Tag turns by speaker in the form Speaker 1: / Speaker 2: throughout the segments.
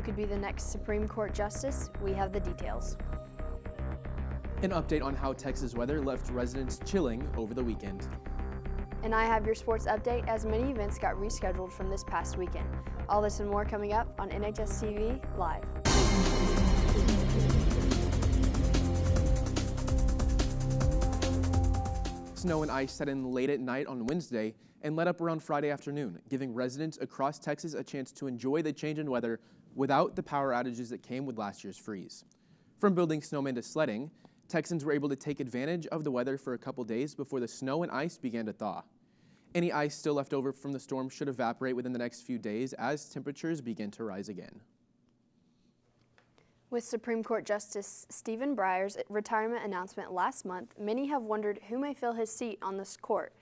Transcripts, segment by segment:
Speaker 1: could be the next Supreme Court justice? We have the details.
Speaker 2: An update on how Texas weather left residents chilling over the weekend.
Speaker 1: And I have your sports update as many events got rescheduled from this past weekend. All this and more coming up on NHSTV Live.
Speaker 2: Snow and ice set in late at night on Wednesday and let up around Friday afternoon, giving residents across Texas a chance to enjoy the change in weather without the power outages that came with last year's freeze. From building snowmen to sledding, Texans were able to take advantage of the weather for a couple days before the snow and ice began to thaw. Any ice still left over from the storm should evaporate within the next few days as temperatures begin to rise again.
Speaker 1: With Supreme Court Justice Stephen Breyer's retirement announcement last month, many have wondered who may fill his seat on this court.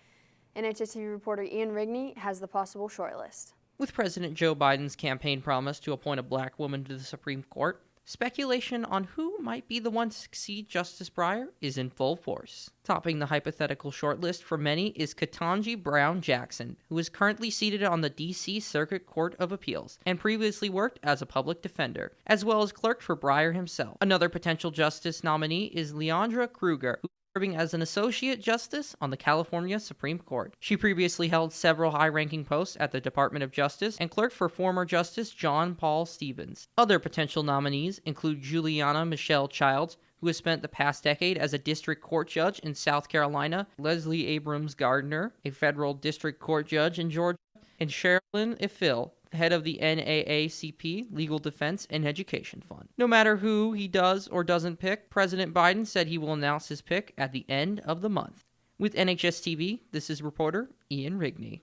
Speaker 1: NHSTV reporter Ian Rigney has the possible shortlist.
Speaker 3: With President Joe Biden's campaign promise to appoint a black woman to the Supreme Court, speculation on who might be the one to succeed Justice Breyer is in full force. Topping the hypothetical shortlist for many is Ketanji Brown Jackson, who is currently seated on the D.C. Circuit Court of Appeals and previously worked as a public defender, as well as clerked for Breyer himself. Another potential justice nominee is Leandra Kruger, who serving as an Associate Justice on the California Supreme Court. She previously held several high-ranking posts at the Department of Justice and clerked for former Justice John Paul Stevens. Other potential nominees include Juliana Michelle Childs, who has spent the past decade as a district court judge in South Carolina, Leslie Abrams Gardner, a federal district court judge in Georgia, and Sherilyn Ifill, head of the NAACP Legal Defense and Education Fund. No matter who he does or doesn't pick, President Biden said he will announce his pick at the end of the month. With NHSTV, this is reporter Ian Rigney.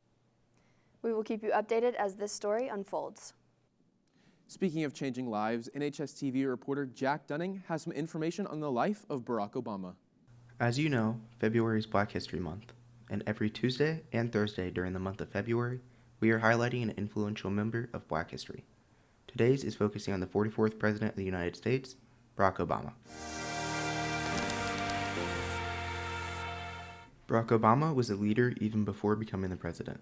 Speaker 1: We will keep you updated as this story unfolds.
Speaker 2: Speaking of changing lives, NHSTV reporter Jack Dunning has some information on the life of Barack Obama.
Speaker 4: As you know, February is Black History Month, and every Tuesday and Thursday during the month of February, we are highlighting an influential member of Black history. Today's is focusing on the 44th President of the United States, Barack Obama. Barack Obama was a leader even before becoming the president.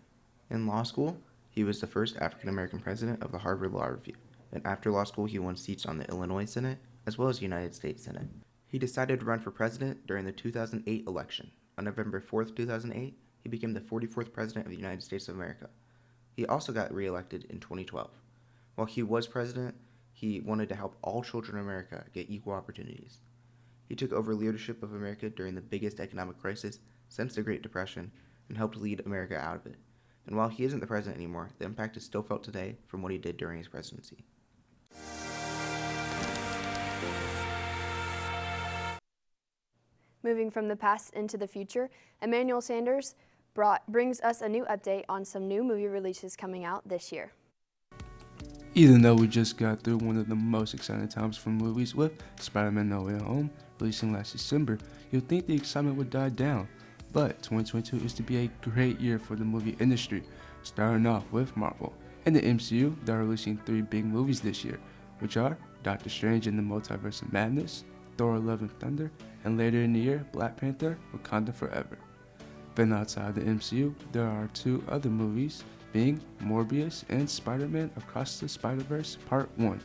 Speaker 4: In law school, he was the first African-American president of the Harvard Law Review, and after law school he won seats on the Illinois Senate as well as the United States Senate. He decided to run for president during the 2008 election. On November 4th, 2008, he became the 44th President of the United States of America. He also got reelected in 2012. While he was president, he wanted to help all children in America get equal opportunities. He took over leadership of America during the biggest economic crisis since the Great Depression and helped lead America out of it. And while he isn't the president anymore, the impact is still felt today from what he did during his presidency.
Speaker 1: Moving from the past into the future, Emmanuel Sanders brings us a new update on some new movie releases coming out this year.
Speaker 5: Even though we just got through one of the most exciting times for movies with Spider-Man No Way Home releasing last December, you'd think the excitement would die down. But 2022 is to be a great year for the movie industry, starting off with Marvel. In the MCU, they're releasing 3 big movies this year, which are Doctor Strange in the Multiverse of Madness, Thor: Love and Thunder, and later in the year, Black Panther: Wakanda Forever. Then outside the MCU, there are 2 other movies, being Morbius and Spider-Man Across the Spider-Verse Part 1.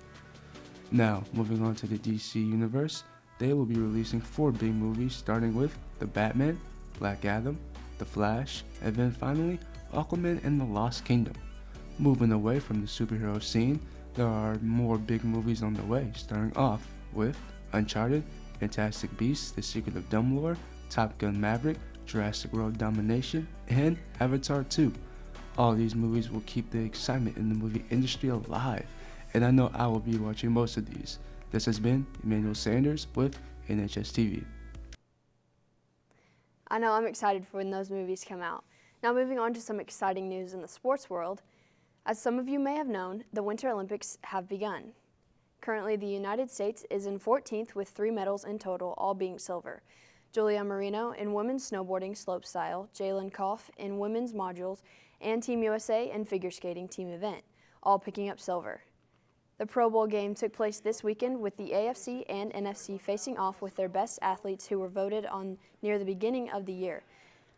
Speaker 5: Now, moving on to the DC Universe, they will be releasing 4 big movies starting with The Batman, Black Adam, The Flash, and then finally, Aquaman and the Lost Kingdom. Moving away from the superhero scene, there are more big movies on the way, starting off with Uncharted, Fantastic Beasts: The Secret of Dumbledore, Top Gun: Maverick, Jurassic World: Domination, and Avatar 2. All these movies will keep the excitement in the movie industry alive, and I know I will be watching most of these. This has been Emmanuel Sanders with NHSTV.
Speaker 1: I know I'm excited for when those movies come out. Now moving on to some exciting news in the sports world. As some of you may have known, the Winter Olympics have begun. Currently, the United States is in 14th with 3 medals in total, all being silver. Julia Marino in women's snowboarding slopestyle, Jalen Koff in women's modules, and Team USA in figure skating team event, all picking up silver. The Pro Bowl game took place this weekend with the AFC and NFC facing off with their best athletes who were voted on near the beginning of the year.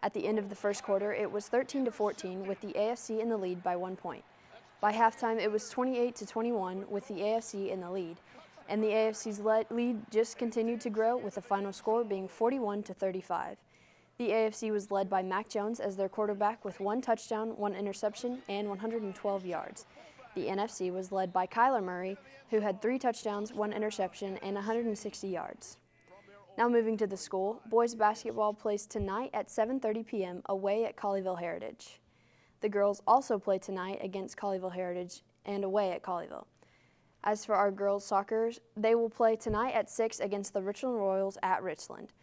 Speaker 1: At the end of the first quarter, it was 13-14 with the AFC in the lead by 1 point. By halftime, it was 28-21 with the AFC in the lead, and the AFC's lead just continued to grow with the final score being 41-35. The AFC was led by Mac Jones as their quarterback with 1 touchdown, 1 interception, and 112 yards. The NFC was led by Kyler Murray, who had 3 touchdowns, 1 interception, and 160 yards. Now moving to the school, boys basketball plays tonight at 7:30 p.m. away at Colleyville Heritage. The girls also play tonight against Colleyville Heritage and away at Colleyville. As for our girls soccer, they will play tonight at 6 against the Richland Royals at Richland.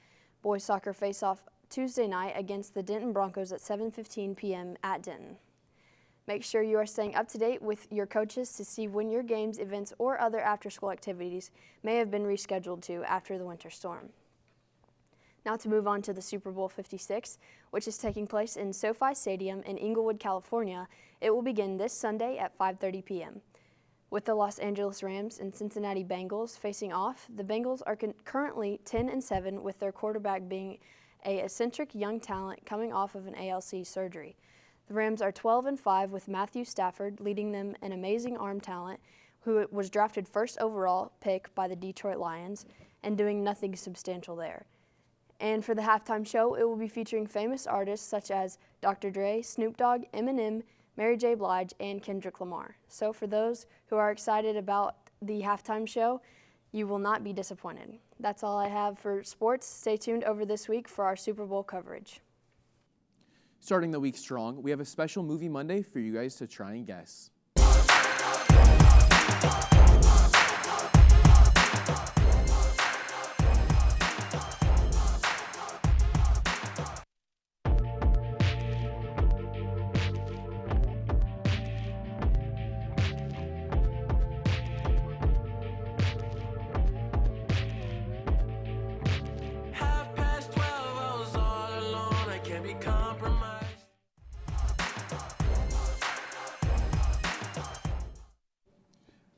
Speaker 1: Boys soccer face off Tuesday night against the Denton Broncos at 7:15 p.m. at Denton. Make sure you are staying up to date with your coaches to see when your games, events, or other after-school activities may have been rescheduled to after the winter storm. Now to move on to the Super Bowl 56, which is taking place in SoFi Stadium in Inglewood, California. It will begin this Sunday at 5:30 p.m. With the Los Angeles Rams and Cincinnati Bengals facing off, the Bengals are currently 10-7 with their quarterback being an eccentric young talent coming off of an ALC surgery. The Rams are 12-5 with Matthew Stafford leading them, an amazing arm talent who was drafted first overall pick by the Detroit Lions and doing nothing substantial there. And for the halftime show, it will be featuring famous artists such as Dr. Dre, Snoop Dogg, Eminem, Mary J. Blige, and Kendrick Lamar. So for those who are excited about the halftime show, you will not be disappointed. That's all I have for sports. Stay tuned over this week for our Super Bowl coverage.
Speaker 2: Starting the week strong, we have a special Movie Monday for you guys to try and guess.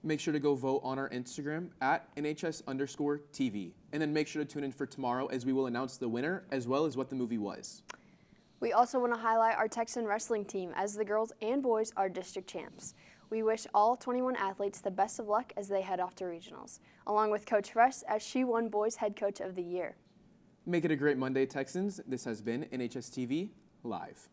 Speaker 2: Make sure to go vote on our Instagram at NHS_TV. And then make sure to tune in for tomorrow as we will announce the winner as well as what the movie was.
Speaker 1: We also want to highlight our Texan wrestling team as the girls and boys are district champs. We wish all 21 athletes the best of luck as they head off to regionals, along with Coach Fresh as she won Boys Head Coach of the Year.
Speaker 2: Make it a great Monday, Texans. This has been NHSTV Live.